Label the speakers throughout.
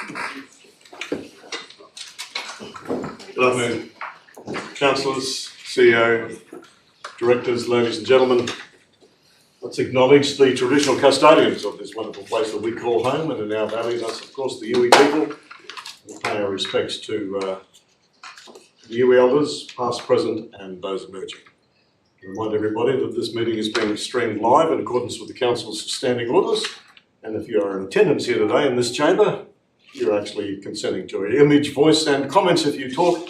Speaker 1: Good afternoon, councillors, CEO, directors, ladies and gentlemen. Let's acknowledge the traditional custodians of this wonderful place that we call home, and in our valley, that's of course the Iwi people. We pay our respects to the Iwi elders, past, present, and those emerging. I remind everybody that this meeting is being streamed live in accordance with the Council's standing orders, and if you are in attendance here today in this chamber, you're actually consenting to your image, voice and comments if you talk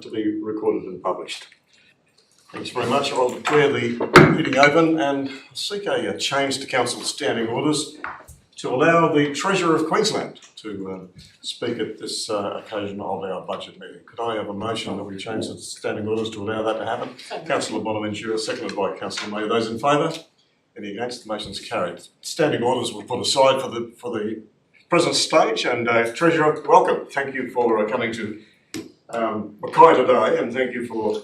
Speaker 1: to be recorded and published. Thanks very much. I'll declare the meeting open and seek a change to Council's standing orders to allow the Treasurer of Queensland to speak at this occasion of our budget meeting. Could I have a motion that we change the standing orders to allow that to happen? Councillor Bonaventura, seconded by Councillor May. Those in favour? Any against? The motion's carried. Standing orders were put aside for the present stage, and Treasurer, welcome. Thank you for coming to Mackay today, and thank you for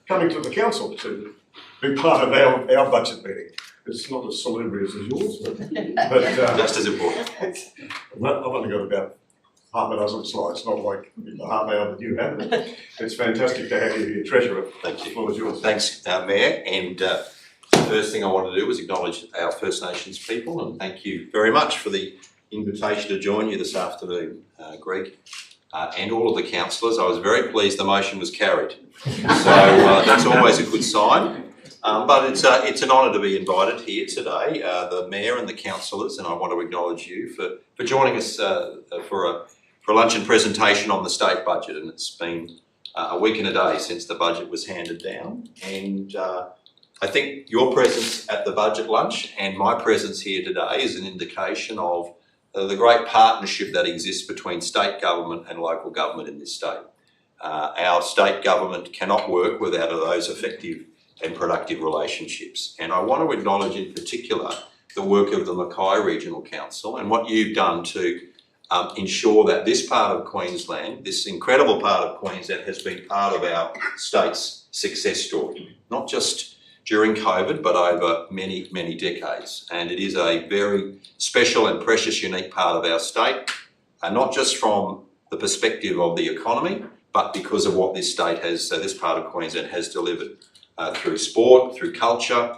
Speaker 1: coming to the Council to be part of our budget meeting. It's not as celebrity as yours, but
Speaker 2: just as important.
Speaker 1: I've only got about half a dozen slides, not like the half hour that you have. It's fantastic to have you here, Treasurer.
Speaker 2: Thank you.
Speaker 1: The floor is yours.
Speaker 2: Thanks, Mayor. And the first thing I want to do is acknowledge our First Nations people, and thank you very much for the invitation to join you this afternoon, Greg, and all of the councillors. I was very pleased the motion was carried, so that's always a good sign. But it's an honour to be invited here today, the Mayor and the councillors, and I want to acknowledge you for joining us for a luncheon presentation on the state budget. And it's been a week and a day since the budget was handed down, and I think your presence at the budget lunch and my presence here today is an indication of the great partnership that exists between state government and local government in this state. Our state government cannot work without those effective and productive relationships. And I want to acknowledge in particular the work of the Mackay Regional Council and what you've done to ensure that this part of Queensland, this incredible part of Queensland, has been part of our state's success story, not just during COVID, but over many, many decades. And it is a very special and precious, unique part of our state, not just from the perspective of the economy, but because of what this state has, this part of Queensland has delivered through sport, through culture,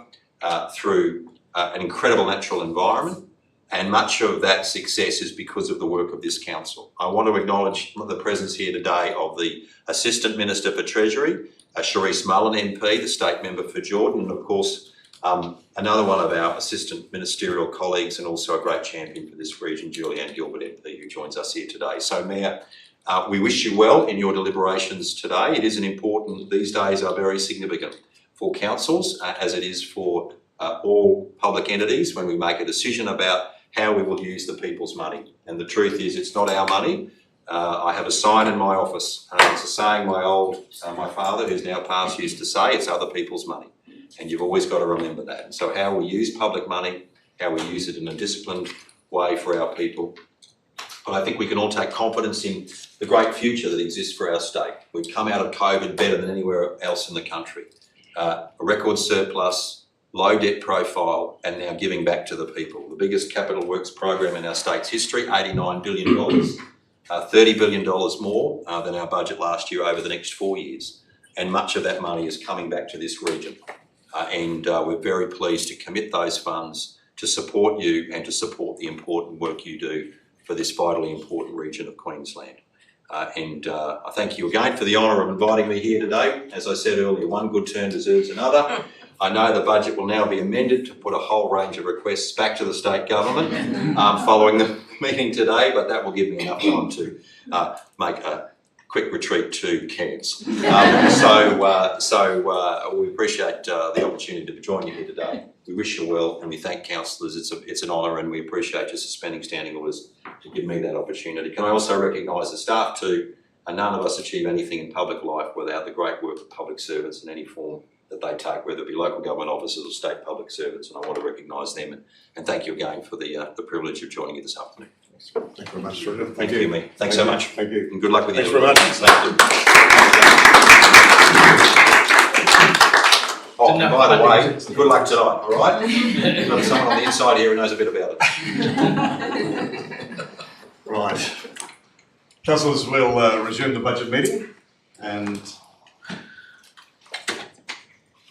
Speaker 2: through an incredible natural environment. And much of that success is because of the work of this council. I want to acknowledge the presence here today of the Assistant Minister for Treasury, Charisse Mullen MP, the State Member for Jordan, and of course another one of our assistant ministerial colleagues and also a great champion for this region, Julianne Gilbert MP, who joins us here today. So Mayor, we wish you well in your deliberations today. It is an important, these days are very significant for councils, as it is for all public entities when we make a decision about how we will use the people's money. And the truth is, it's not our money. I have a sign in my office. It's a saying my father, who's now passed, used to say, it's other people's money. And you've always got to remember that. And so how we use public money, how we use it in a disciplined way for our people. But I think we can all take confidence in the great future that exists for our state. We've come out of COVID better than anywhere else in the country. A record surplus, low debt profile, and now giving back to the people. The biggest capital works program in our state's history, $89 billion. $30 billion more than our budget last year over the next 4 years. And much of that money is coming back to this region. And we're very pleased to commit those funds to support you and to support the important work you do for this vitally important region of Queensland. I thank you again for the honour of inviting me here today. As I said earlier, one good turn deserves another. I know the budget will now be amended to put a whole range of requests back to the state government following the meeting today, but that will give me enough time to make a quick retreat to Cairns. So we appreciate the opportunity to join you here today. We wish you well, and we thank councillors. It's an honour, and we appreciate you suspending standing orders to give me that opportunity. Can I also recognise the staff too? None of us achieve anything in public life without the great work of public servants in any form that they take, whether it be local government officers or state public servants, and I want to recognise them and thank you again for the privilege of joining you this afternoon.
Speaker 1: Thank you very much, Treasurer.
Speaker 2: Thank you, mate. Thanks so much.
Speaker 1: Thank you.
Speaker 2: And good luck with you.
Speaker 1: Thanks very much.
Speaker 2: Thank you. Oh, and by the way, good luck tonight, all right? We've got someone on the inside here who knows a bit about it.
Speaker 1: Right. Councillors, we'll resume the budget meeting, and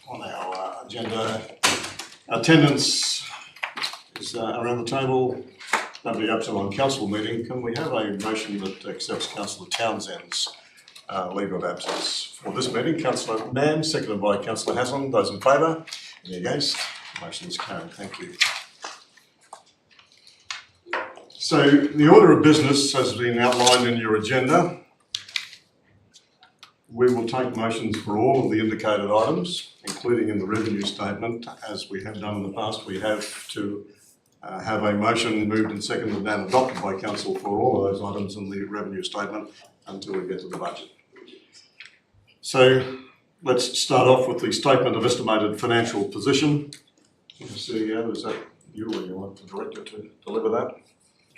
Speaker 1: on our agenda, attendance is around the table. Nobody up to on council meeting. Can we have a motion that accepts Councillor Townsend's leave of absence for this meeting? Councillor Mann, seconded by Councillor Haslam. Those in favour? Any against? Motion is carried. Thank you. So the order of business has been outlined in your agenda. We will take motions for all of the indicated items, including in the revenue statement. As we have done in the past, we have to have a motion moved and seconded and adopted by council for all of those items in the revenue statement until we get to the budget. So let's start off with the statement of estimated financial position. CEO, is that you or you want the director to deliver that?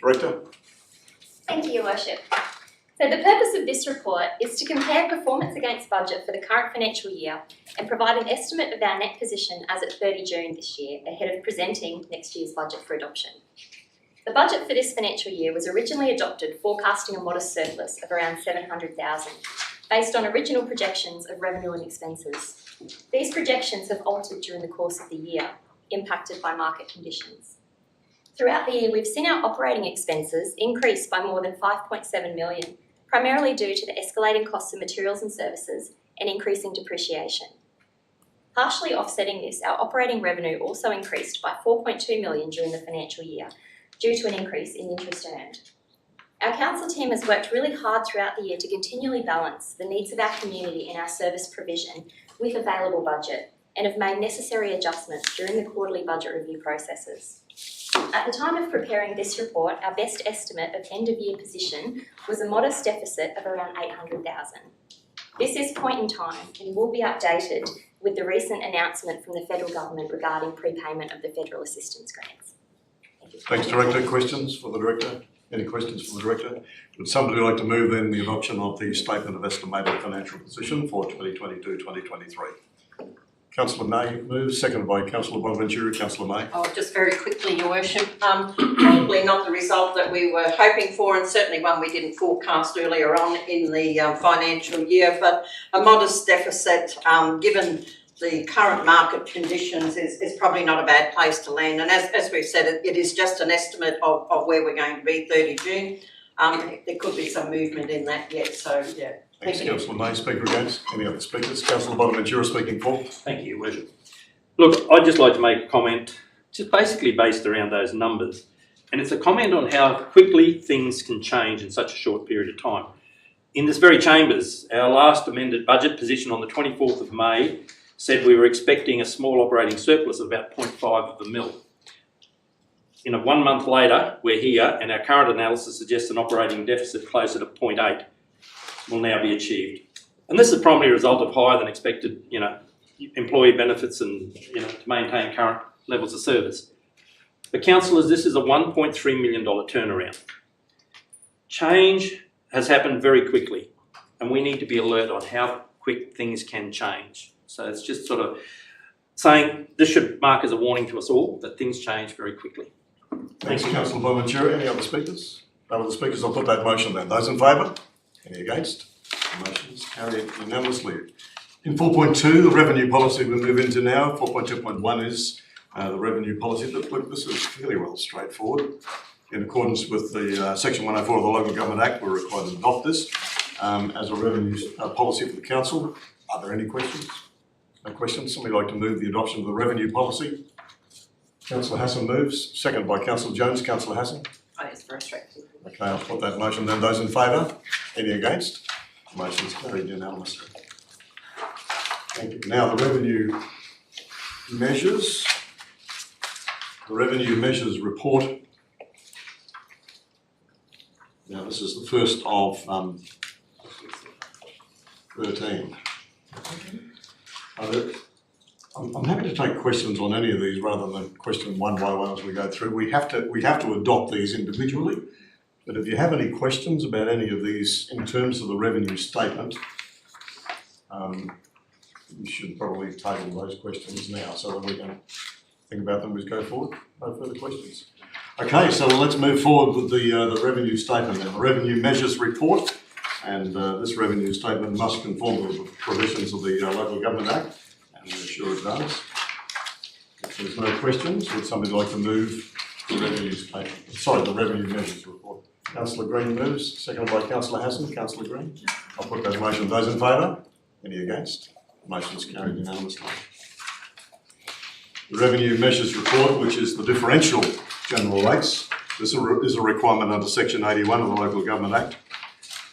Speaker 1: Director?
Speaker 3: Thank you, Your Worship. So the purpose of this report is to compare performance against budget for the current financial year and provide an estimate of our net position as at 30 June this year, ahead of presenting next year's budget for adoption. The budget for this financial year was originally adopted forecasting a modest surplus of around $700,000, based on original projections of revenue and expenses. These projections have altered during the course of the year, impacted by market conditions. Throughout the year, we've seen our operating expenses increase by more than $5.7 million, primarily due to the escalating costs of materials and services and increasing depreciation. Partially offsetting this, our operating revenue also increased by $4.2 million during the financial year, due to an increase in interest earned. Our council team has worked really hard throughout the year to continually balance the needs of our community and our service provision with available budget, and have made necessary adjustments during the quarterly budget review processes. At the time of preparing this report, our best estimate of end-of-year position was a modest deficit of around $800,000. This is point in time and will be updated with the recent announcement from the federal government regarding prepayment of the federal assistance grants. Thank you.
Speaker 1: Thanks, Director. Questions for the Director? Any questions for the Director? Would somebody like to move then the adoption of the Statement of Estimated Financial Position for 2022-2023? Councillor May moves, seconded by Councillor Bonaventura. Councillor May.
Speaker 4: Oh, just very quickly, Your Worship. Probably not the result that we were hoping for, and certainly one we didn't forecast earlier on in the financial year, but a modest deficit, given the current market conditions, is probably not a bad place to land. And as we've said, it is just an estimate of where we're going to be 30 June. There could be some movement in that yet, so yeah.
Speaker 1: Thanks, Councillor May. Speaker against. Any other speakers? Councillor Bonaventura speaking for.
Speaker 5: Thank you, Your Worship. Look, I'd just like to make a comment, just basically based around those numbers. And it's a comment on how quickly things can change in such a short period of time. In this very chambers, our last amended budget position on the 24th of May said we were expecting a small operating surplus of about 0.5 of a mil. 1 month later, we're here, and our current analysis suggests an operating deficit closer to 0.8 will now be achieved. And this is primarily a result of higher than expected, employee benefits and, to maintain current levels of service. But councillors, this is a $1.3 million turnaround. Change has happened very quickly, and we need to be alert on how quick things can change. So it's just sort of saying this should mark as a warning to us all that things change very quickly.
Speaker 1: Thanks, Councillor Bonaventura. Any other speakers? No other speakers. I'll put that motion then. Those in favour? Any against? The motion is carried unanimously. In 4.2, the revenue policy we move into now. 4.2.1 is the revenue policy. Look, this is fairly well straightforward. In accordance with the Section 104 of the Local Government Act, we're required to adopt this as a revenue policy for the council. Are there any questions? No questions? Somebody like to move the adoption of the revenue policy? Councillor Hassan moves, seconded by Councillor Jones. Councillor Hassan.
Speaker 4: Oh, it's very straightforward.
Speaker 1: Okay, I'll put that motion then. Those in favour? Any against? Motion is carried unanimously. Thank you. Now the revenue measures. The revenue measures report. Now this is the first of 13. I'm happy to take questions on any of these rather than question one by one as we go through. We have to adopt these individually. But if you have any questions about any of these in terms of the revenue statement, you should probably table those questions now so that we can think about them as we go forward. No further questions. Okay, so let's move forward with the revenue statement then. The revenue measures report, and this revenue statement must conform to the provisions of the Local Government Act, and we're sure it does. If there's no questions, would somebody like to move the revenue statement? Sorry, the revenue measures report. Councillor Green moves, seconded by Councillor Hassan. Councillor Green, I'll put that motion. Those in favour? Any against? Motion's carried unanimously. The revenue measures report, which is the differential general rates. This is a requirement under section 81 of the Local Government Act.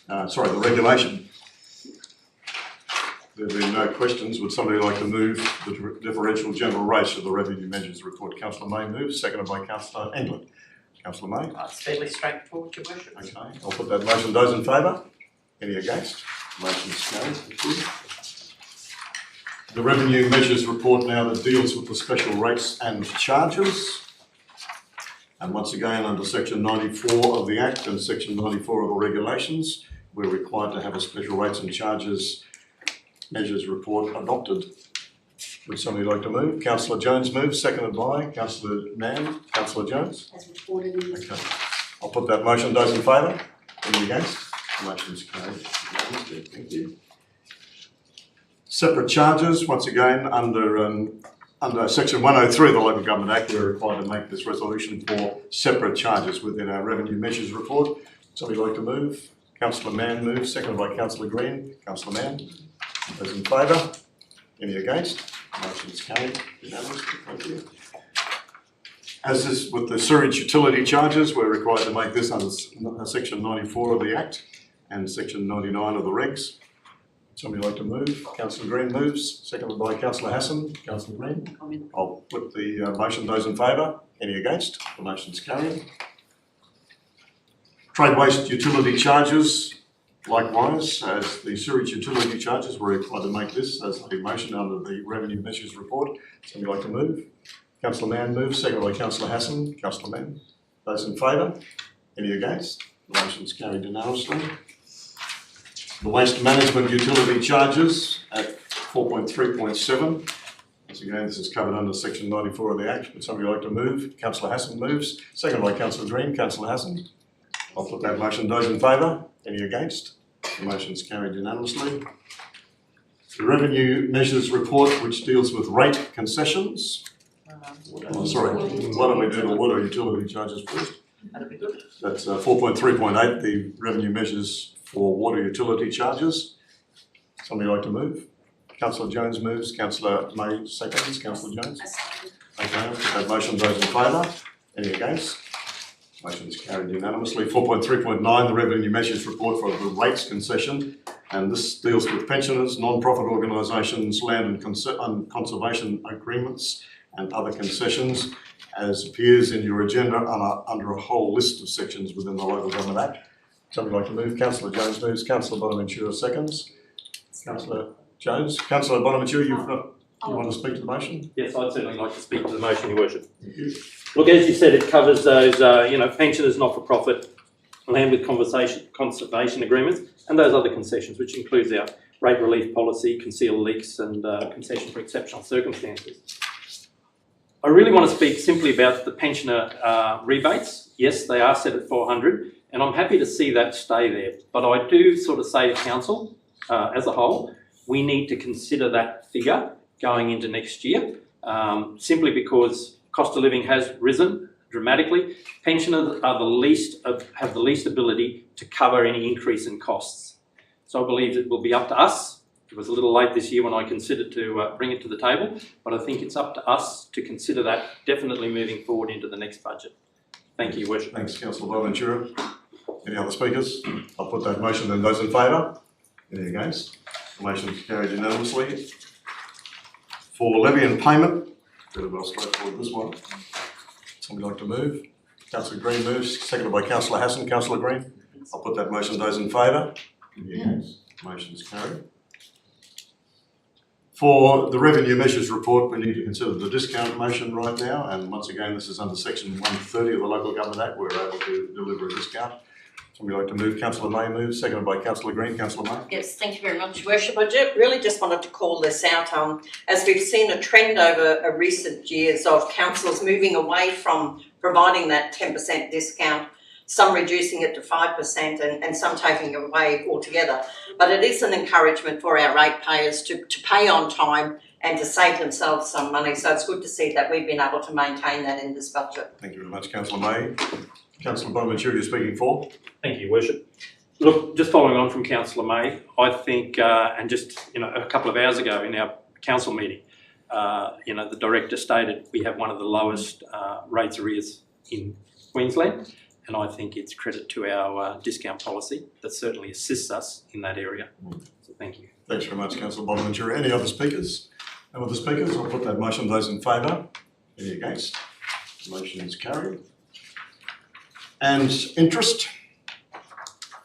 Speaker 1: The regulation. There being no questions, would somebody like to move the differential general rates of the revenue measures report? Councillor May moves, seconded by Councillor England. Councillor May?
Speaker 4: It's fairly straightforward, Your Worship.
Speaker 1: Okay, I'll put that motion. Those in favour? Any against? Motion's carried. Thank you. The revenue measures report now that deals with the special rates and charges. And once again, under section 94 of the Act and section 94 of the regulations, we're required to have a special rates and charges measures report adopted. Would somebody like to move? Councillor Jones moves, seconded by Councillor Mann. Councillor Jones?
Speaker 6: As reported in the
Speaker 1: Okay, I'll put that motion. Those in favour? Any against? Motion's carried. Thank you. Separate charges, once again, under section 103 of the Local Government Act, we're required to make this resolution for separate charges within our revenue measures report. Somebody like to move? Councillor Mann moves, seconded by Councillor Green. Councillor Mann, those in favour? Any against? Motion's carried unanimously. Thank you. As is with the sewage utility charges, we're required to make this under section 94 of the Act and section 99 of the regs. Somebody like to move? Councillor Green moves, seconded by Councillor Hassan. Councillor Green?
Speaker 6: comment.
Speaker 1: I'll put the motion. Those in favour? Any against? The motion's carried. Trade waste utility charges, likewise, as the sewage utility charges, we're required to make this as a motion under the revenue measures report. Somebody like to move? Councillor Mann moves, seconded by Councillor Hassan. Councillor Mann. Those in favour? Any against? The motion's carried unanimously. The waste management utility charges at 4.3.7. Once again, this is covered under section 94 of the Act. Would somebody like to move? Councillor Hassan moves, seconded by Councillor Green. Councillor Hassan. I'll put that motion. Those in favour? Any against? The motion's carried unanimously. The revenue measures report, which deals with rate concessions. Sorry, why don't we do the water utility charges first?
Speaker 4: That'd be good.
Speaker 1: That's 4.3.8, the revenue measures for water utility charges. Somebody like to move? Councillor Jones moves, Councillor May seconds. Councillor Jones? Okay, I'll put that motion. Those in favour? Any against? Motion is carried unanimously. 4.3.9, the revenue measures report for the rates concession, and this deals with pensioners, non-profit organisations, land and conservation agreements, and other concessions, as appears in your agenda under a whole list of sections within the Local Government Act. Somebody like to move? Councillor Jones moves. Councillor Bonaventura seconds. Councillor Jones. Councillor Bonaventura, you want to speak to the motion?
Speaker 5: Yes, I'd certainly like to speak to the motion, Your Worship.
Speaker 1: Thank you.
Speaker 5: Look, as you said, it covers those, pensioners, not-for-profit, land with conservation agreements, and those other concessions, which includes our rate relief policy, concealed leaks, and concession for exceptional circumstances. I really want to speak simply about the pensioner rebates. Yes, they are set at 400, and I'm happy to see that stay there. But I do sort of say to Council, as a whole, we need to consider that figure going into next year, simply because cost of living has risen dramatically. Pensioners are have the least ability to cover any increase in costs. So I believe it will be up to us. It was a little late this year when I considered to bring it to the table, but I think it's up to us to consider that definitely moving forward into the next budget. Thank you, Your Worship.
Speaker 1: Thanks, Councillor Bonaventura. Any other speakers? I'll put that motion. Then those in favour? Any against? The motion is carried unanimously. For levy and payment, bit of a straightforward this one. Somebody like to move? Councillor Green moves, seconded by Councillor Hassan. Councillor Green, I'll put that motion. Those in favour? Any against? Motion is carried. For the revenue measures report, we need to consider the discount motion right now, and once again, this is under section 130 of the Local Government Act. We're able to deliver a discount. Somebody like to move? Councillor May moves, seconded by Councillor Green. Councillor May.
Speaker 4: Yes, thank you very much, Worship. I really just wanted to call this out, as we've seen a trend over recent years of councils moving away from providing that 10% discount, some reducing it to 5% and some taking it away altogether. But it is an encouragement for our ratepayers to pay on time and to save themselves some money. So it's good to see that we've been able to maintain that in this budget.
Speaker 1: Thank you very much, Councillor May. Councillor Bonaventura, you're speaking for.
Speaker 5: Thank you, Worship. Look, just following on from Councillor May, I think, and just a couple of hours ago in our council meeting, the director stated we have one of the lowest rates arrears in Queensland, and I think it's credit to our discount policy that certainly assists us in that area. So thank you.
Speaker 1: Thanks very much, Councillor Bonaventura. Any other speakers? No other speakers? I'll put that motion. Those in favour? Any against? The motion is carried. And interest.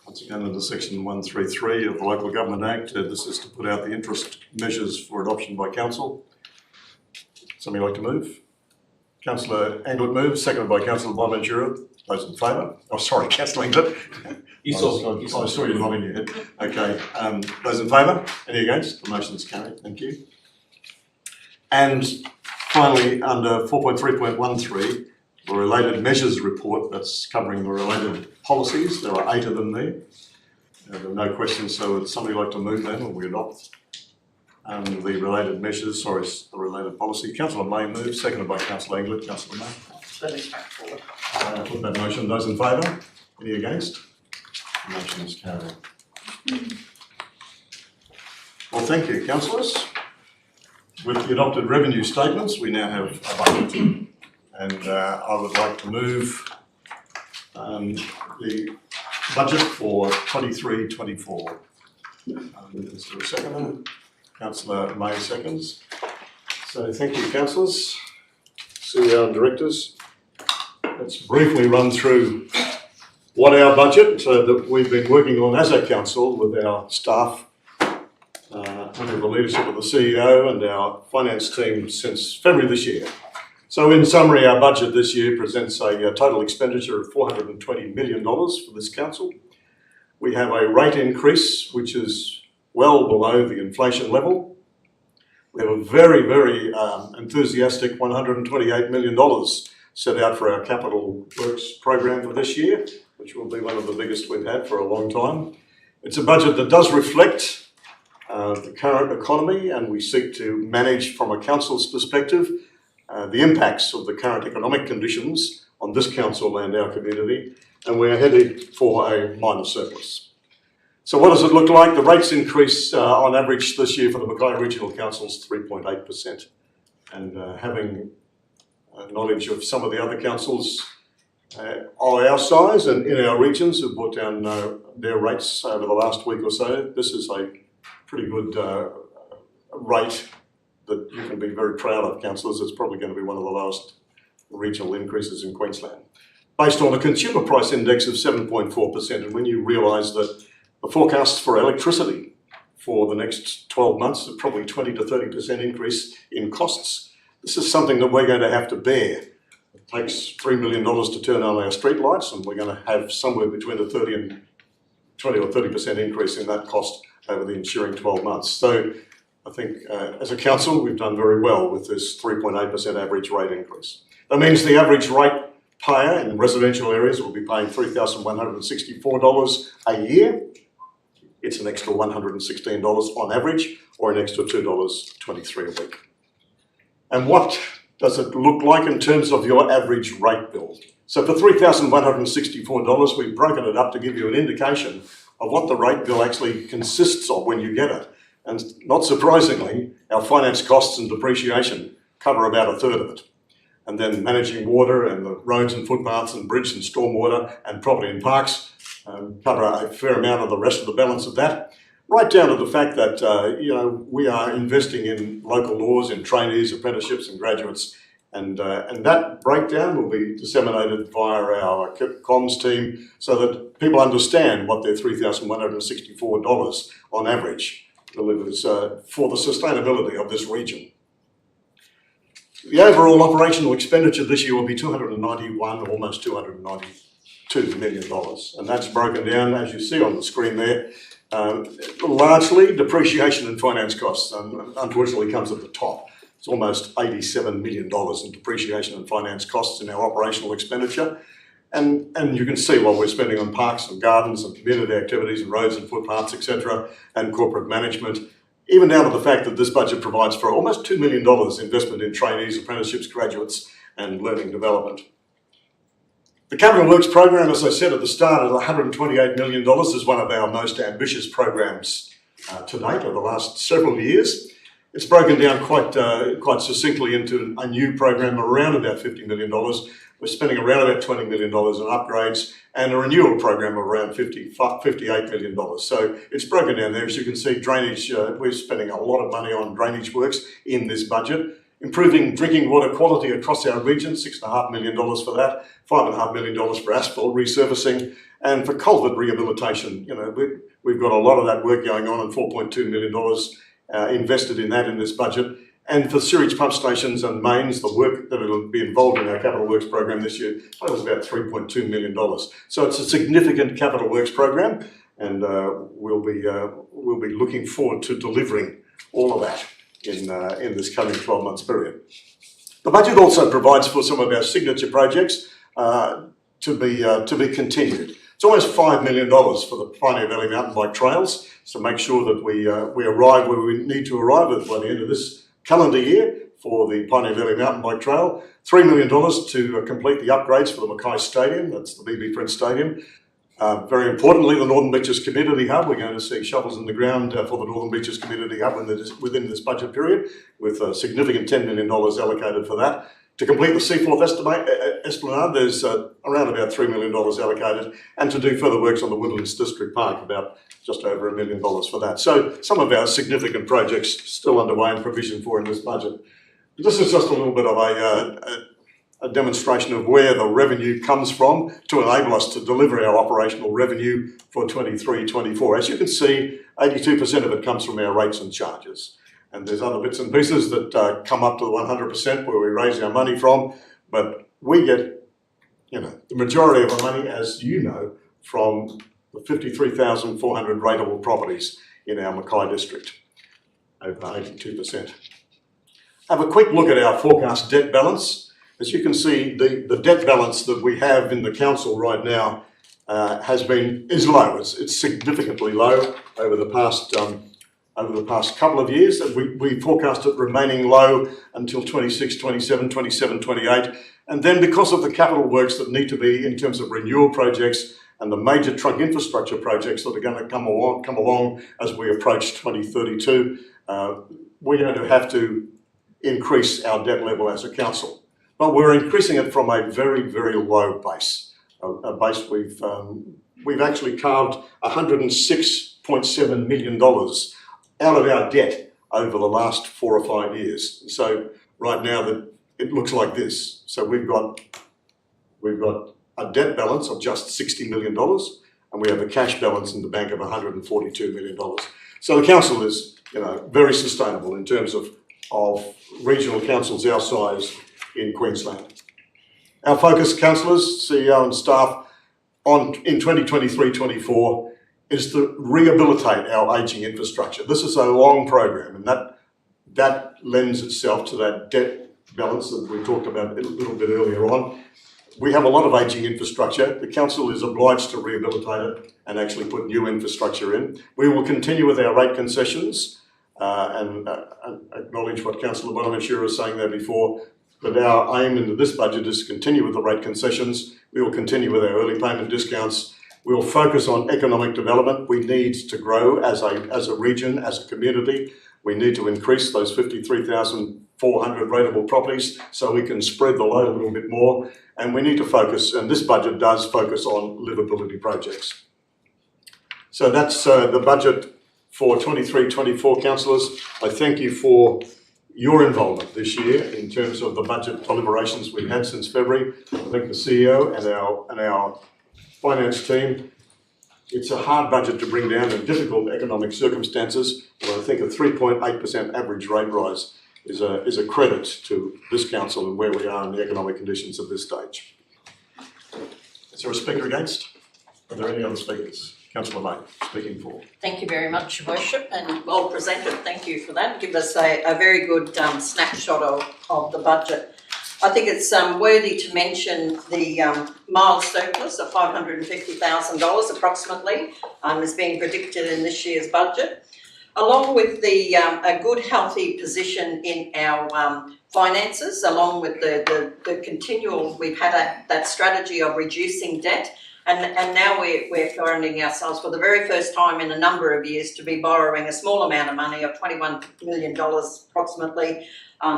Speaker 1: Once again, under section 133 of the Local Government Act, this is to put out the interest measures for adoption by council. Somebody like to move? Councillor Anglett moves, seconded by Councillor Bonaventura. Those in favour? Oh, sorry, Councillor Anglett. I saw you nodding your head. Okay, those in favour? Any against? The motion is carried. Thank you. And finally, under 4.3.13, the related measures report, that's covering the related policies. There are 8 of them there. There are no questions, so would somebody like to move then, or we adopt the related measures, the related policy? Councillor May moves, seconded by Councillor Anglett. Councillor May.
Speaker 4: Fairly straightforward.
Speaker 1: Put that motion. Those in favour? Any against? The motion is carried. Well, thank you, councillors. With the adopted revenue statements, we now have a budget. And I would like to move the budget for 23-24. Is there a seconder? Councillor May seconds. So thank you, councillors, CEO and directors. Let's briefly run through what our budget that we've been working on as a council with our staff under the leadership of the CEO and our finance team since February this year. So in summary, our budget this year presents a total expenditure of $420 million for this council. We have a rate increase which is well below the inflation level. We have a very, very enthusiastic $128 million set out for our capital works program for this year, which will be one of the biggest we've had for a long time. It's a budget that does reflect the current economy, and we seek to manage from a council's perspective the impacts of the current economic conditions on this council and our community, and we're headed for a minor surplus. So what does it look like? The rates increase on average this year for the Mackay Regional Councils 3.8%. And having knowledge of some of the other councils of our size and in our regions who've brought down their rates over the last week or so, this is a pretty good rate that you can be very proud of, councillors. It's probably going to be one of the lowest regional increases in Queensland. Based on a consumer price index of 7.4%, and when you realise that the forecasts for electricity for the next 12 months are probably 20 to 30% increase in costs, this is something that we're going to have to bear. It takes $3 million to turn on our street lights, and we're going to have somewhere between a 20 or 30% increase in that cost over the ensuing 12 months. So I think as a council, we've done very well with this 3.8% average rate increase. That means the average rate payer in residential areas will be paying $3,164 a year. It's an extra $116 on average, or an extra $2.23 a week. And what does it look like in terms of your average rate bill? So for $3,164, we've broken it up to give you an indication of what the rate bill actually consists of when you get it. And not surprisingly, our finance costs and depreciation cover about a third of it. And then managing water and the roads and footpaths and bridge and stormwater and property and parks cover a fair amount of the rest of the balance of that. Right down to the fact that we are investing in local laws, in trainees, apprenticeships and graduates. And that breakdown will be disseminated via our comms team so that people understand what their $3,164 on average delivers for the sustainability of this region. The overall operational expenditure this year will be $291, almost $292 $2 million. And that's broken down, as you see on the screen there, largely depreciation and finance costs, and unfortunately comes at the top. It's almost $87 million in depreciation and finance costs in our operational expenditure. And you can see what we're spending on parks and gardens and community activities and roads and footpaths, etc., and corporate management, even down to the fact that this budget provides for almost $2 million investment in trainees, apprenticeships, graduates, and learning development. The Capital Works program, as I said at the start, at $128 million is one of our most ambitious programs to date over the last several years. It's broken down quite succinctly into a new program around about $50 million. We're spending around about $20 million on upgrades and a renewal program of around $58 million. So it's broken down there. As you can see, drainage, we're spending a lot of money on drainage works in this budget. Improving drinking water quality across our region, $6.5 million for that, $5.5 million for asphalt resurfacing, and for culvert rehabilitation. You know, we've got a lot of that work going on, and $4.2 million invested in that in this budget. And for sewage pump stations and mains, the work that will be involved in our Capital Works program this year, that was about $3.2 million. So it's a significant Capital Works program, and we'll be looking forward to delivering all of that in this coming 12 months period. The budget also provides for some of our signature projects to be continued. It's almost $5 million for the Pioneer Valley Mountain Bike Trails, so make sure that we arrive where we need to arrive by the end of this calendar year for the Pioneer Valley Mountain Bike Trail. $3 million to complete the upgrades for the Mackay Stadium, that's the BB Friends Stadium. Very importantly, the Northern Beaches Community Hub, we're going to see shovels in the ground for the Northern Beaches Community Hub within this budget period, with a significant $10 million allocated for that. To complete the Seaforth Esplanade, there's around about $3 million allocated, and to do further works on the Woodlands District Park, about just over $1 million for that. So some of our significant projects still underway and provision for in this budget. This is just a little bit of a demonstration of where the revenue comes from to enable us to deliver our operational revenue for 23-24. As you can see, 82% of it comes from our rates and charges. And there's other bits and pieces that come up to the 100% where we raise our money from, but we get, the majority of our money, as you know, from the 53,400 rateable properties in our Mackay district, over 82%. Have a quick look at our forecast debt balance. As you can see, the debt balance that we have in the council right now is low. It's significantly low over the past couple of years, and we forecast it remaining low until 26, 27, 27, 28. And then because of the capital works that need to be in terms of renewal projects and the major trunk infrastructure projects that are going to come along as we approach 2032, we're going to have to increase our debt level as a council. But we're increasing it from a very, very low base. A base we've actually carved $106.7 million out of our debt over the last 4 or 5 years. So right now it looks like this. So we've got a debt balance of just $60 million, and we have a cash balance in the bank of $142 million. So the council is, very sustainable in terms of regional councils our size in Queensland. Our focus, councillors, CEO and staff, in 2023-24 is to rehabilitate our ageing infrastructure. This is a long program, and that lends itself to that debt balance that we talked about a little bit earlier on. We have a lot of ageing infrastructure. The council is obliged to rehabilitate it and actually put new infrastructure in. We will continue with our rate concessions and acknowledge what Councillor Bonaventura was saying there before, but our aim in this budget is to continue with the rate concessions. We will continue with our early payment discounts. We will focus on economic development. We need to grow as a region, as a community. We need to increase those 53,400 rateable properties so we can spread the load a little bit more. And we need to focus, and this budget does focus on livability projects. So that's the budget for 23-24, councillors. I thank you for your involvement this year in terms of the budget deliberations we've had since February. I thank the CEO and our finance team. It's a hard budget to bring down in difficult economic circumstances, but I think a 3.8% average rate rise is a credit to this council and where we are in the economic conditions at this stage. Is there a speaker against? Are there any other speakers? Councillor May, speaking for.
Speaker 4: Thank you very much, Your Worship, and well presented. Thank you for that. Give us a very good snapshot of the budget. I think it's worthy to mention the mild surplus of $550,000 approximately is being predicted in this year's budget, along with the a good healthy position in our finances, along with the continual, we've had that strategy of reducing debt. And now we're finding ourselves for the very first time in a number of years to be borrowing a small amount of money of $21 million approximately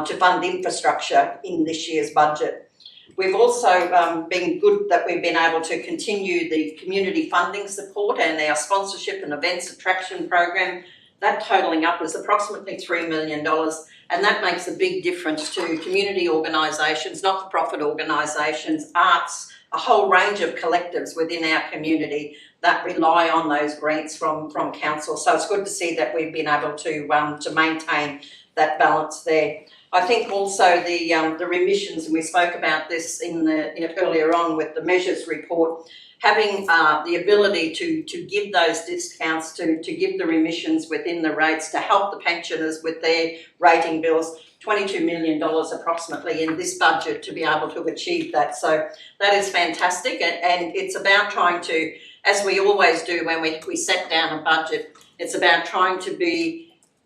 Speaker 4: to fund infrastructure in this year's budget. We've also been good that we've been able to continue the community funding support and our sponsorship and events attraction program. That totalling up is approximately $3 million, and that makes a big difference to community organisations, not-for-profit organisations, arts, a whole range of collectives within our community that rely on those grants from council. So it's good to see that we've been able to maintain that balance there. I think also the remissions, and we spoke about this earlier on with the measures report, having the ability to give those discounts, to give the remissions within the rates to help the pensioners with their rating bills, $22 million approximately in this budget to be able to achieve that. So that is fantastic, and it's about trying to, as we always do when we set down a budget, it's about trying to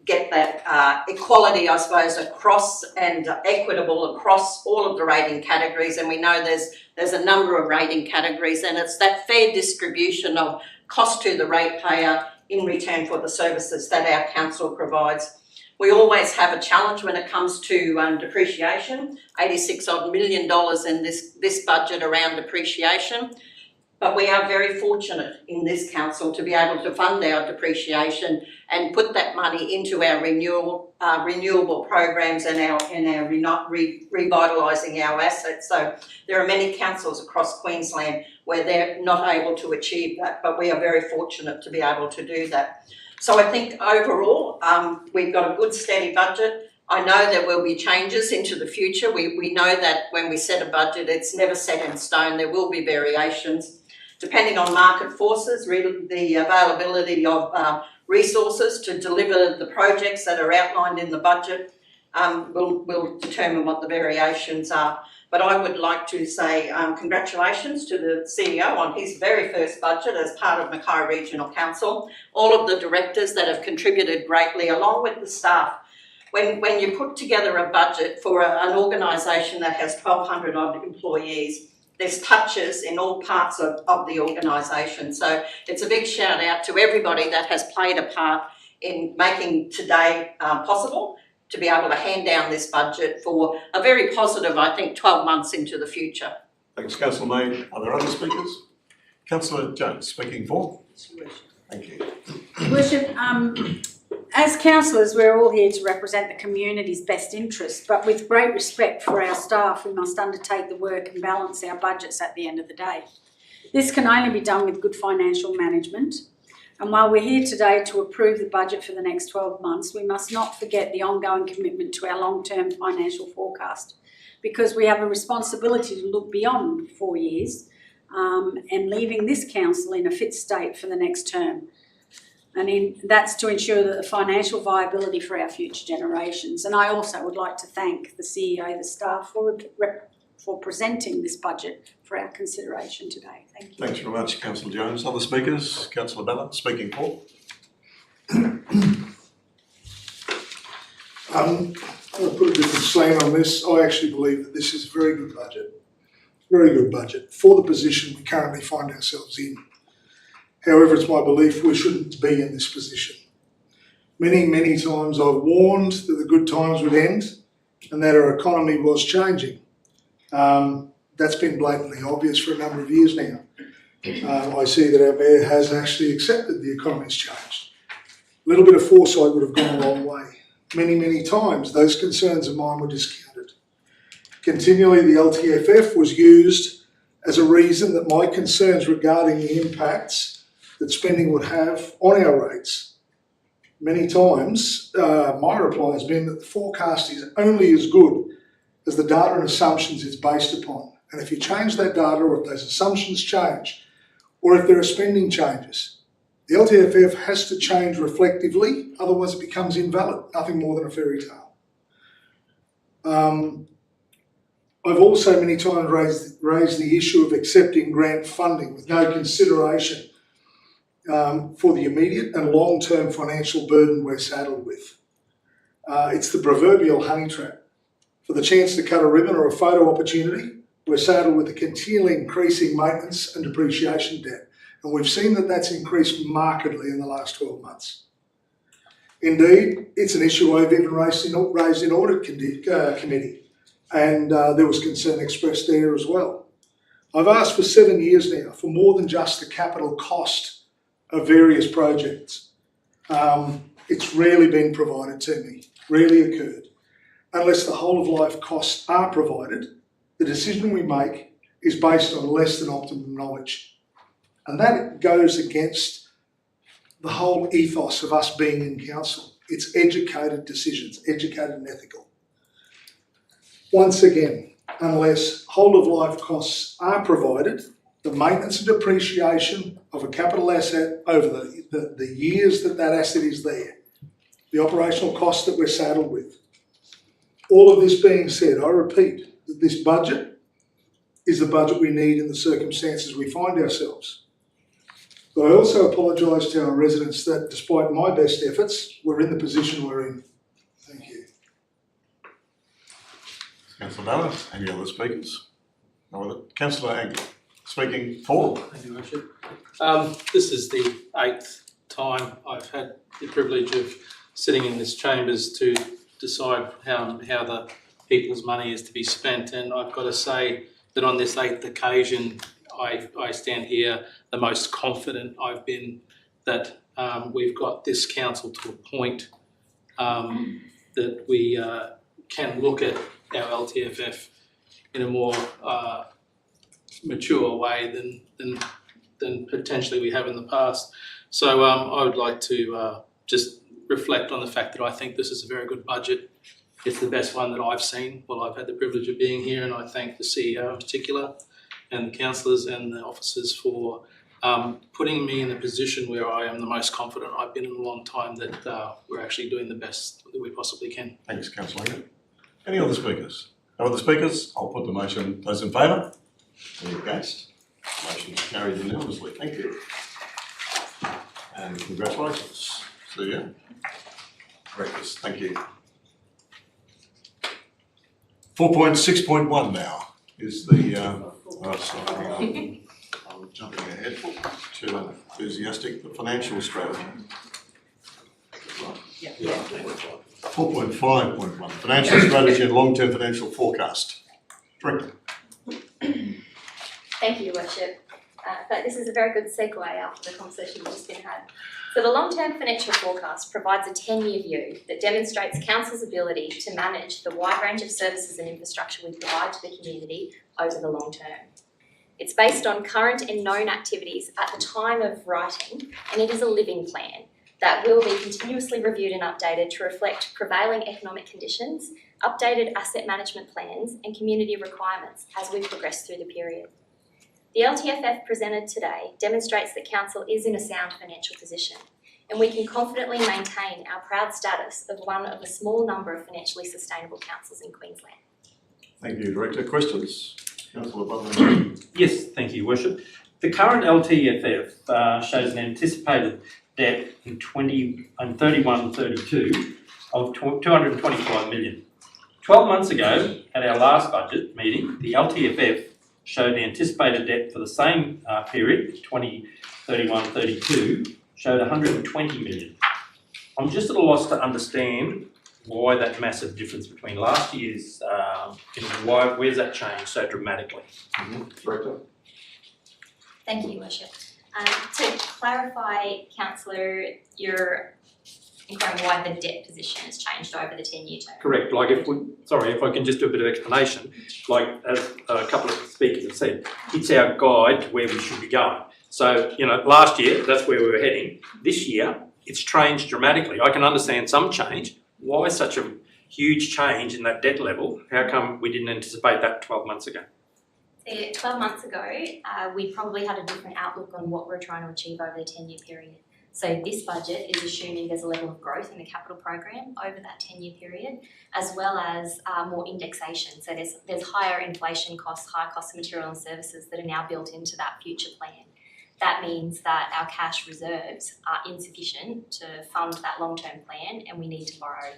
Speaker 4: get that equality, I suppose, across and equitable across all of the rating categories. And we know there's a number of rating categories, and it's that fair distribution of cost to the ratepayer in return for the services that our council provides. We always have a challenge when it comes to depreciation, $86 odd million in this budget around depreciation. But we are very fortunate in this council to be able to fund our depreciation and put that money into our renewable programs and our revitalising our assets. So there are many councils across Queensland where they're not able to achieve that, but we are very fortunate to be able to do that. So I think overall, we've got a good steady budget. I know there will be changes into the future. We know that when we set a budget, it's never set in stone. There will be variations depending on market forces, the availability of resources to deliver the projects that are outlined in the budget will determine what the variations are. But I would like to say congratulations to the CEO on his very first budget as part of Mackay Regional Council, all of the directors that have contributed greatly, along with the staff. When you put together a budget for an organisation that has 1,200 odd employees, there's touches in all parts of the organisation. So it's a big shout out to everybody that has played a part in making today possible, to be able to hand down this budget for a very positive, I think, 12 months into the future.
Speaker 1: Thanks, Councillor May. Are there other speakers? Councillor Jones, speaking for. Thank you.
Speaker 6: Worship, as councillors, we're all here to represent the community's best interests, but with great respect for our staff, we must undertake the work and balance our budgets at the end of the day. This can only be done with good financial management. And while we're here today to approve the budget for the next 12 months, we must not forget the ongoing commitment to our long-term financial forecast, because we have a responsibility to look beyond 4 years and leaving this council in a fit state for the next term. And that's to ensure that the financial viability for our future generations. And I also would like to thank the CEO, the staff for presenting this budget for our consideration today. Thank you.
Speaker 1: Thanks very much, Councillor Jones. Other speakers? Councillor Ballard, speaking for.
Speaker 7: I'm going to put a different slant on this. I actually believe that this is a very good budget for the position we currently find ourselves in. However, it's my belief we shouldn't be in this position. Many, many times I've warned that the good times would end and that our economy was changing. That's been blatantly obvious for a number of years now. I see that our Mayor has actually accepted the economy's changed. A little bit of foresight would have gone a long way. Many, many times those concerns of mine were discounted. Continually the LTFF was used as a reason that my concerns regarding the impacts that spending would have on our rates. Many times my reply has been that the forecast is only as good as the data and assumptions it's based upon. And if you change that data, or if those assumptions change, or if there are spending changes, the LTFF has to change reflectively, otherwise it becomes invalid, nothing more than a fairy tale. I've also many times raised the issue of accepting grant funding with no consideration for the immediate and long-term financial burden we're saddled with. It's the proverbial honey trap. For the chance to cut a ribbon or a photo opportunity, we're saddled with a continually increasing maintenance and depreciation debt. And we've seen that that's increased markedly in the last 12 months. Indeed, it's an issue I've even raised in audit committee, and there was concern expressed there as well. I've asked for 7 years now for more than just the capital cost of various projects. It's rarely been provided to me, rarely occurred. Unless the whole of life costs are provided, the decision we make is based on less than optimum knowledge. And that goes against the whole ethos of us being in council. It's educated decisions, educated and ethical. Once again, unless whole of life costs are provided, the maintenance and depreciation of a capital asset over the years that asset is there, the operational costs that we're saddled with. All of this being said, I repeat that this budget is the budget we need in the circumstances we find ourselves. But I also apologise to our residents that despite my best efforts, we're in the position we're in. Thank you.
Speaker 1: Councillor Ballard, any other speakers? No other. Councillor Angle, speaking for.
Speaker 8: Thank you, Worship. This is the 8th time I've had the privilege of sitting in this chambers to decide how the people's money is to be spent, and I've got to say that on this 8th occasion I stand here the most confident I've been that we've got this council to a point that we can look at our LTFF in a more mature way than potentially we have in the past. So I would like to just reflect on the fact that I think this is a very good budget. It's the best one that I've seen while I've had the privilege of being here, and I thank the CEO in particular and the councillors and the officers for putting me in a position where I am the most confident I've been in a long time that we're actually doing the best that we possibly can.
Speaker 1: Thanks, Councillor Angle. Any other speakers? No other speakers? I'll put the motion. Those in favour? Any against? Motion is carried unanimously. Thank you. And congratulations. CEO. Directors, thank you. 4.6.1 now is the, sorry, I'm jumping ahead, too enthusiastic, the financial strategy.
Speaker 4: Yeah.
Speaker 1: 4.5.1, financial strategy and long-term financial forecast. Director.
Speaker 3: Thank you, Your Worship. But this is a very good segue after the conversation we've just been had. So the long-term financial forecast provides a 10-year view that demonstrates Council's ability to manage the wide range of services and infrastructure we provide to the community over the long term. It's based on current and known activities at the time of writing, and it is a living plan that will be continuously reviewed and updated to reflect prevailing economic conditions, updated asset management plans and community requirements as we progress through the period. The LTFF presented today demonstrates that Council is in a sound financial position, and we can confidently maintain our proud status of one of a small number of financially sustainable councils in Queensland.
Speaker 1: Thank you, Director. Questions? Councillor Butler.
Speaker 5: Yes, thank you, Worship. The current LTFF shows an anticipated debt in 31-32 of 225 million. 12 months ago, at our last budget meeting, the LTFF showed the anticipated debt for the same period, 31-32, showed 120 million. I'm just at a loss to understand why that massive difference between last year's, where's that changed so dramatically?
Speaker 1: Director.
Speaker 3: Thank you, Your Worship. To clarify, Councillor, you're inquiring why the debt position has changed over the 10-year term.
Speaker 5: Correct. Like if I can just do a bit of explanation. Like as a couple of speakers have said, it's our guide to where we should be going. So, last year, that's where we were heading. This year, it's changed dramatically. I can understand some change. Why such a huge change in that debt level? How come we didn't anticipate that 12 months ago?
Speaker 3: So 12 months ago, we probably had a different outlook on what we're trying to achieve over the 10-year period. So this budget is assuming there's a level of growth in the capital program over that 10-year period, as well as more indexation. So there's higher inflation costs, higher costs of material and services that are now built into that future plan. That means that our cash reserves are insufficient to fund that long-term plan, and we need to borrow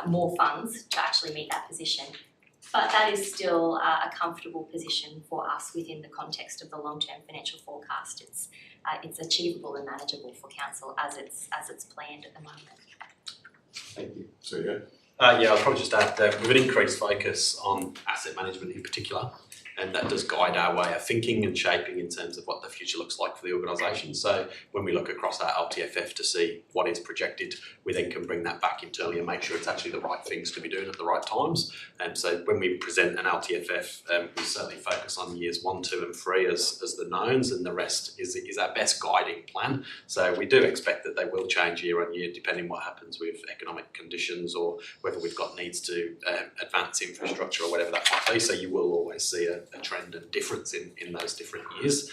Speaker 3: more funds to actually meet that position. But that is still a comfortable position for us within the context of the long-term financial forecast. It's achievable and manageable for council as it's planned at the moment.
Speaker 5: Thank you.
Speaker 1: CEO.
Speaker 9: Yeah, I'll probably just add that with an increased focus on asset management in particular, and that does guide our way of thinking and shaping in terms of what the future looks like for the organisation. So when we look across our LTFF to see what is projected, we then can bring that back internally and make sure it's actually the right things to be doing at the right times. And so when we present an LTFF, we certainly focus on years 1, 2 and 3 as the knowns, and the rest is our best guiding plan. So we do expect that they will change year on year depending what happens with economic conditions or whether we've got needs to advance infrastructure or whatever that might be. So you will always see a trend and difference in those different years.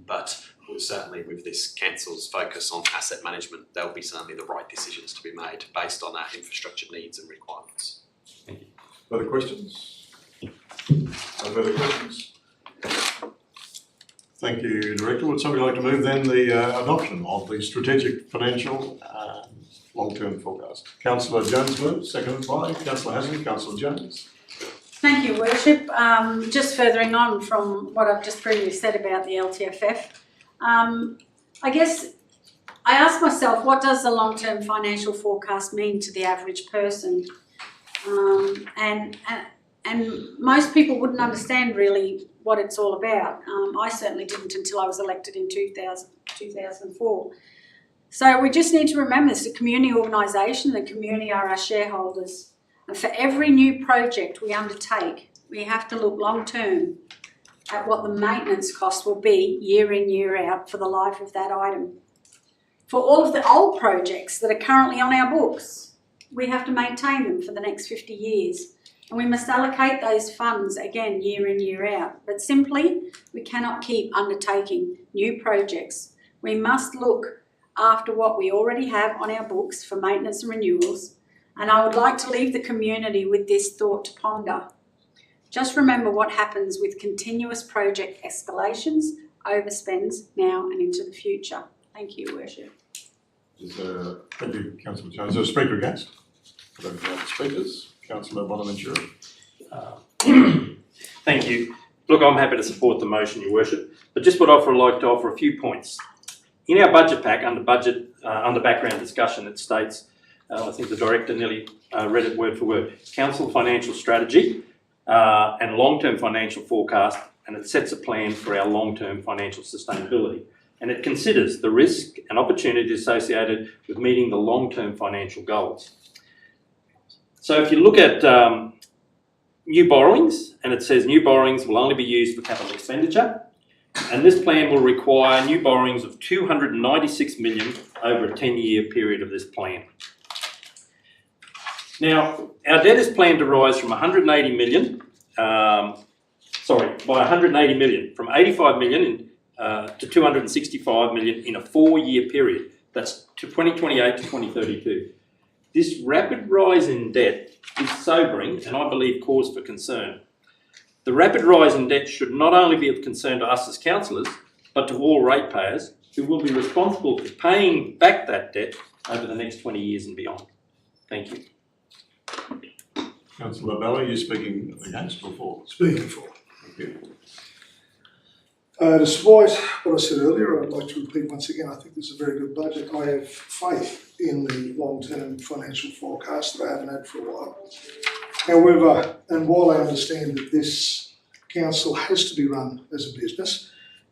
Speaker 9: But certainly with this council's focus on asset management, there'll be certainly the right decisions to be made based on our infrastructure needs and requirements.
Speaker 5: Thank you.
Speaker 1: Further questions? No further questions? Thank you, Director. Would somebody like to move then the adoption of the strategic financial long-term forecast? Councillor Jones moves, seconded by Councillor Hassan. Councillor Jones.
Speaker 6: Thank you, Worship. Just furthering on from what I've just previously said about the LTFF, I guess I ask myself, what does the long-term financial forecast mean to the average person? And most people wouldn't understand really what it's all about. I certainly didn't until I was elected in 2004. So we just need to remember it's a community organisation. The community are our shareholders. And for every new project we undertake, we have to look long term at what the maintenance cost will be year in, year out for the life of that item. For all of the old projects that are currently on our books, we have to maintain them for the next 50 years. And we must allocate those funds again year in, year out. But simply, we cannot keep undertaking new projects. We must look after what we already have on our books for maintenance and renewals. And I would like to leave the community with this thought to ponder. Just remember what happens with continuous project escalations, overspends now and into the future. Thank you, Worship.
Speaker 1: Thank you, Councillor Jones. Is there a speaker against? I don't have speakers. Councillor Bonaventura.
Speaker 5: Thank you. Look, I'm happy to support the motion, Your Worship, but just would like to offer a few points. In our budget pack, under background discussion, it states, I think the Director nearly read it word for word, Council Financial Strategy and Long-Term Financial Forecast, and it sets a plan for our long-term financial sustainability. And it considers the risk and opportunities associated with meeting the long-term financial goals. So if you look at new borrowings, and it says new borrowings will only be used for capital expenditure, and this plan will require new borrowings of $296 million over a 10-year period of this plan. Now, our debt is planned to rise from by 180 million, from 85 million to 265 million in a 4-year period. That's to 2028 to 2032. This rapid rise in debt is sobering and I believe cause for concern. The rapid rise in debt should not only be of concern to us as councillors, but to all ratepayers who will be responsible for paying back that debt over the next 20 years and beyond. Thank you.
Speaker 1: Councillor Bella, you're speaking against or for?
Speaker 7: Speaking for.
Speaker 1: Thank you.
Speaker 7: Despite what I said earlier, I'd like to repeat once again, I think this is a very good budget. I have faith in the long-term financial forecast that I haven't had for a while. However, and while I understand that this council has to be run as a business,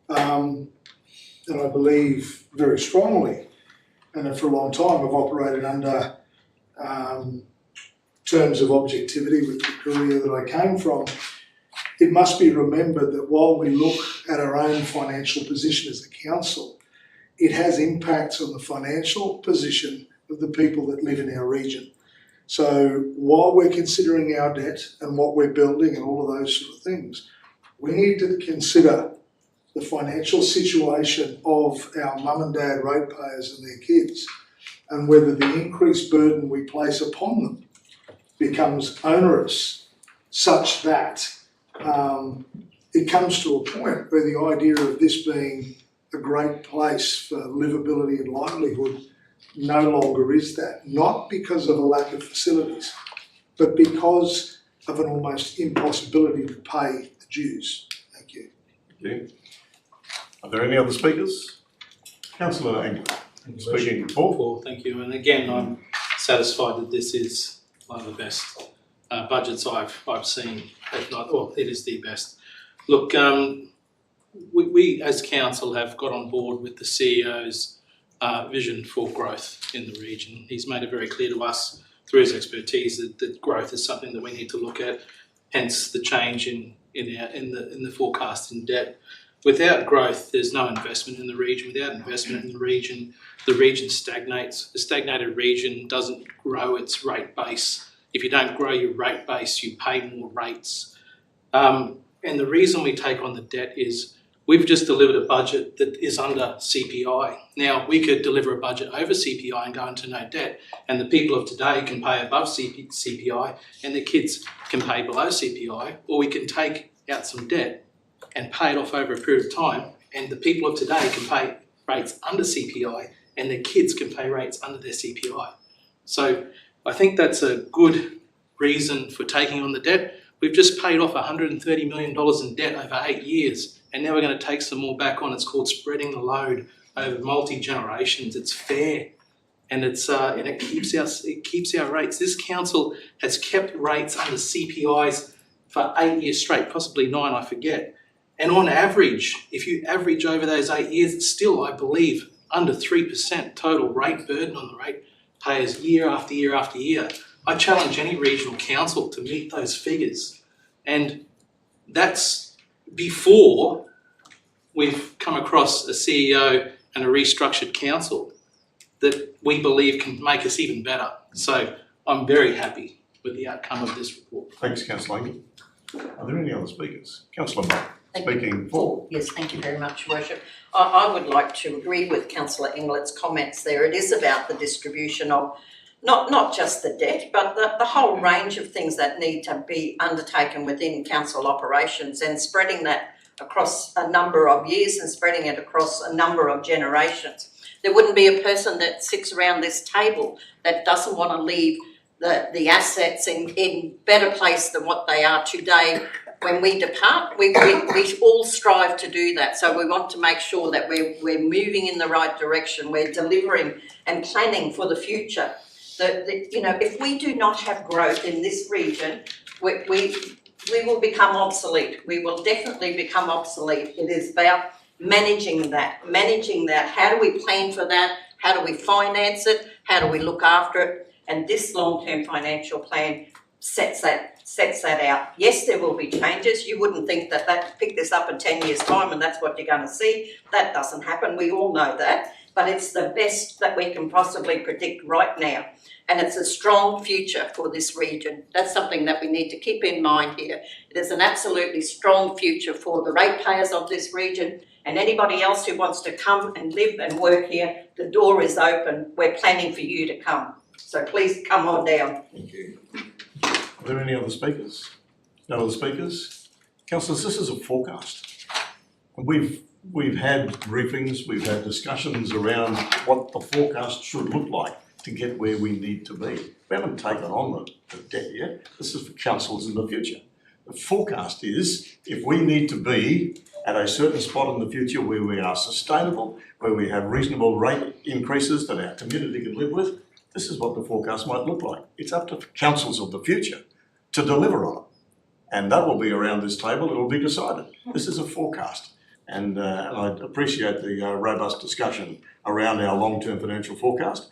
Speaker 7: and I believe very strongly, and for a long time I've operated under terms of objectivity with the career that I came from, it must be remembered that while we look at our own financial position as a council, it has impacts on the financial position of the people that live in our region. So while we're considering our debt and what we're building and all of those sort of things, we need to consider the financial situation of our mum and dad ratepayers and their kids, and whether the increased burden we place upon them becomes onerous such that it comes to a point where the idea of this being a great place for livability and livelihood no longer is that. Not because of a lack of facilities, but because of an almost impossibility to pay the dues. Thank you.
Speaker 1: Thank you. Are there any other speakers? Councillor Angle, speaking for.
Speaker 8: Paul, thank you. And again, I'm satisfied that this is one of the best budgets I've seen, if not, well, it is the best. Look, we as council have got on board with the CEO's vision for growth in the region. He's made it very clear to us through his expertise that growth is something that we need to look at. Hence the change in the forecast in debt. Without growth, there's no investment in the region. Without investment in the region stagnates. A stagnated region doesn't grow its rate base. If you don't grow your rate base, you pay more rates. And the reason we take on the debt is we've just delivered a budget that is under CPI. Now, we could deliver a budget over CPI and go into no debt, and the people of today can pay above CPI and the kids can pay below CPI, or we can take out some debt and pay it off over a period of time, and the people of today can pay rates under CPI and their kids can pay rates under their CPI. So I think that's a good reason for taking on the debt. We've just paid off $130 million in debt over 8 years, and now we're going to take some more back on. It's called spreading the load over multi-generations. It's fair, and it keeps our rates. This council has kept rates under CPIs for 8 years straight, possibly 9, I forget. And on average, if you average over those 8 years, it's still, I believe, under 3% total rate burden on the ratepayers year after year after year. I challenge any regional council to meet those figures. And that's before we've come across a CEO and a restructured council that we believe can make us even better. So I'm very happy with the outcome of this report.
Speaker 1: Thanks, Councillor Angle. Are there any other speakers? Councillor Mackay, speaking for.
Speaker 4: Yes, thank you very much, Worship. I would like to agree with Councillor Inglett's comments there. It is about the distribution of not just the debt, but the whole range of things that need to be undertaken within council operations, and spreading that across a number of years and spreading it across a number of generations. There wouldn't be a person that sits around this table that doesn't want to leave the assets in better place than what they are today. When we depart, we all strive to do that. So we want to make sure that we're moving in the right direction. We're delivering and planning for the future. If we do not have growth in this region, we will become obsolete. We will definitely become obsolete. It is about managing that. How do we plan for that? How do we finance it? How do we look after it? And this long-term financial plan sets that out. Yes, there will be changes. You wouldn't think that pick this up in 10 years' time and that's what you're going to see. That doesn't happen. We all know that. But it's the best that we can possibly predict right now. And it's a strong future for this region. That's something that we need to keep in mind here. It is an absolutely strong future for the ratepayers of this region, and anybody else who wants to come and live and work here. The door is open. We're planning for you to come. So please come on down.
Speaker 1: Thank you. Are there any other speakers? No other speakers? Councillors, this is a forecast. We've had briefings, we've had discussions around what the forecast should look like to get where we need to be. We haven't taken on the debt yet. This is for councils in the future. The forecast is if we need to be at a certain spot in the future where we are sustainable, where we have reasonable rate increases that our community can live with, this is what the forecast might look like. It's up to councils of the future to deliver on it. And that will be around this table, it will be decided. This is a forecast. And I appreciate the robust discussion around our long-term financial forecast.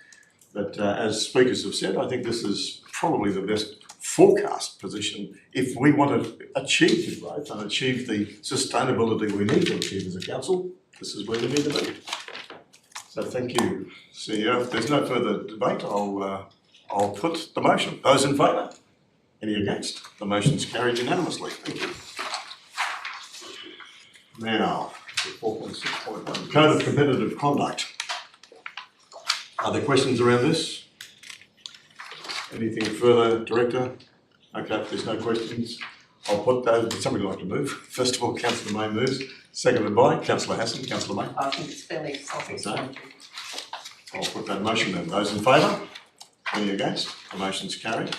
Speaker 1: But as speakers have said, I think this is probably the best forecast position if we want to achieve the growth and achieve the sustainability we need to achieve as a council. This is where we need to be. So thank you, CEO. If there's no further debate, I'll put the motion. Those in favour? Any against? The motion's carried unanimously. Thank you. Now, 4.6.1, Code of Competitive Conduct. Are there questions around this? Anything further, Director? Okay, if there's no questions, I'll put those, would somebody like to move? First of all, Councillor May moves, seconded by Councillor Hassan. Councillor May?
Speaker 4: I think it's fairly self-explanatory.
Speaker 1: I'll put that motion then. Those in favour? Any against? The motion's carried.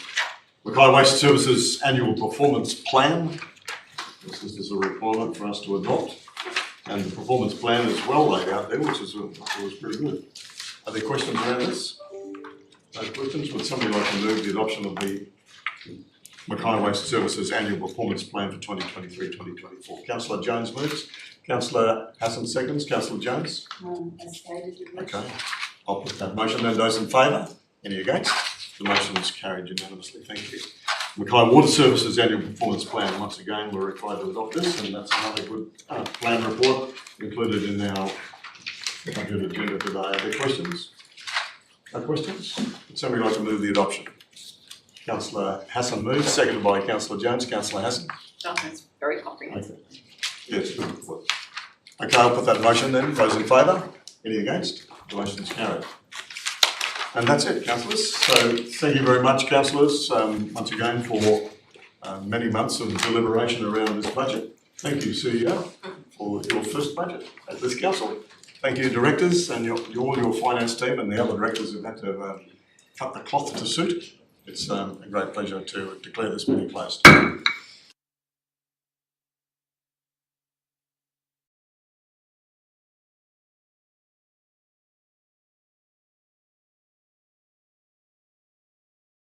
Speaker 1: Mackay Waste Services Annual Performance Plan. This is a requirement for us to adopt. And the performance plan is well laid out there, which is pretty good. Are there questions around this? No questions? Would somebody like to move the adoption of the Mackay Waste Services Annual Performance Plan for 2023-2024? Councillor Jones moves. Councillor Hassan seconds. Councillor Jones?
Speaker 6: As stated, Your Worship.
Speaker 1: Okay. I'll put that motion then. Those in favour? Any against? The motion is carried unanimously. Thank you. Mackay Water Services Annual Performance Plan. Once again, we're required to adopt this, and that's another good plan report included in our budget agenda today. Are there questions? No questions? Would somebody like to move the adoption? Councillor Hassan moves, seconded by Councillor Jones. Councillor Hassan?
Speaker 4: It's very comprehensive.
Speaker 1: Okay. Yes, good report. Okay, I'll put that motion then. Those in favour? Any against? The motion is carried. And that's it, councillors. So thank you very much, councillors, once again for many months of deliberation around this budget. Thank you, CEO, for your first budget at this council. Thank you, directors, and all your finance team and the other directors who've had to cut the cloth to suit. It's a great pleasure to declare this meeting closed.